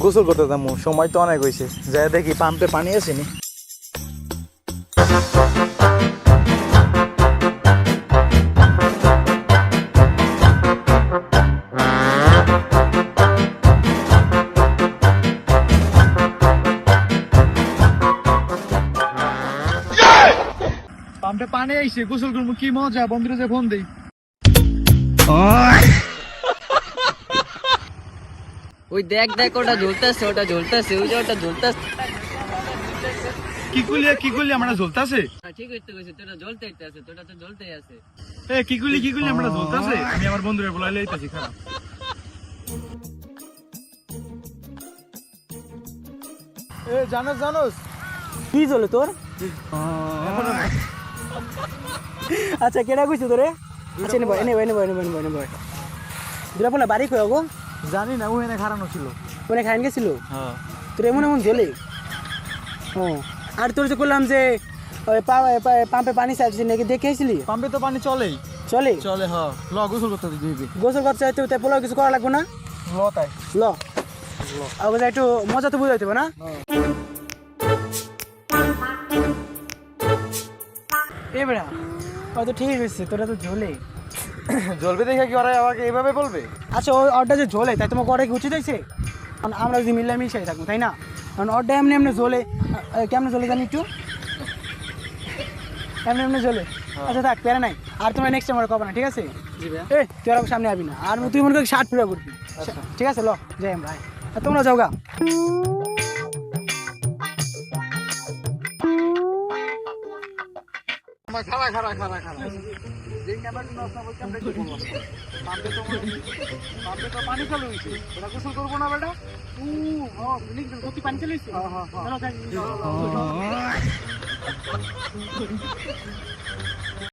গোসল করতে যাবো, সময় তো অনেক হয়েছে। যাই দেখি পাম্পে পানি আসেনি। পাম্পে পানি আইছে, গোসল করবো, কি মজা। বন্ধুরা যে ফোন দেই। ওই দেখ দেখ ওটা ঝুলতেছে, ওটা ঝুলতেছে, ওই যে ওটা ঝুলতেছে। কি করলি আমরা ঝুলতাছে? ঠিক হইতে কইছে, তোটা জ্বলতে আছে, তোটা তো জ্বলতেই আছে। এ কি করলি আমরা ঝুলতাছে? আমি আমার বন্ধুরে বলাইলে আইতাছি, খারাপ। এ জানোস কি চলে তোর? আচ্ছা কেডা কইছে তোরে? আচ্ছা এনে দুরা পোলা বাড়ি কই গো? জানি না, ওখানে খারানো ছিল। কোনে খাইন গেছিল? হ্যাঁ। তোর এমন জ্বলে? ও আর তোর যে করলাম যে ওই পাম্পে পানি চাইছিস নাকি দেখে আইছিলি? পাম্পে তো পানি চলেই। চলে? চলে, হ্যাঁ। ল গোসল করতে দিবি। গোসল করতে চাইতে তাই পোলা কিছু করা লাগবে না? ল তাই। ল আগে একটু মজা তো বুঝাইতে হবে না? এ বেড়া হয়তো ঠিকই কইছে, তোরা তো ঝোলে। জ্বলবে দেখে কি ওরা আমাকে এইভাবে বলবে? আচ্ছা ওই অর্ডার যে ঝোলে তাই তোমাকে অর্ডার কি উচিত হয়েছে? কারণ আমরা যদি মিলামিশাই থাকবো তাই না? কারণ অর্ডার এমনি ঝোলে, কেমনে ঝোলে জানি একটু এমনি ঝোলে। আচ্ছা থাক, প্যারা নাই। আর তোমরা নেক্সট টাইম আর কবে না, ঠিক আছে? এই তুই আর সামনে আবি না। আর তুই মনে করি শার্ট পুরা করবি, ঠিক আছে? ল যাই আমরা, আর তোমরা যাও গা। খারা পাম্পে তো পানি চালু হয়েছে, ওরা গোসল করবো না বেটা? পানি চলে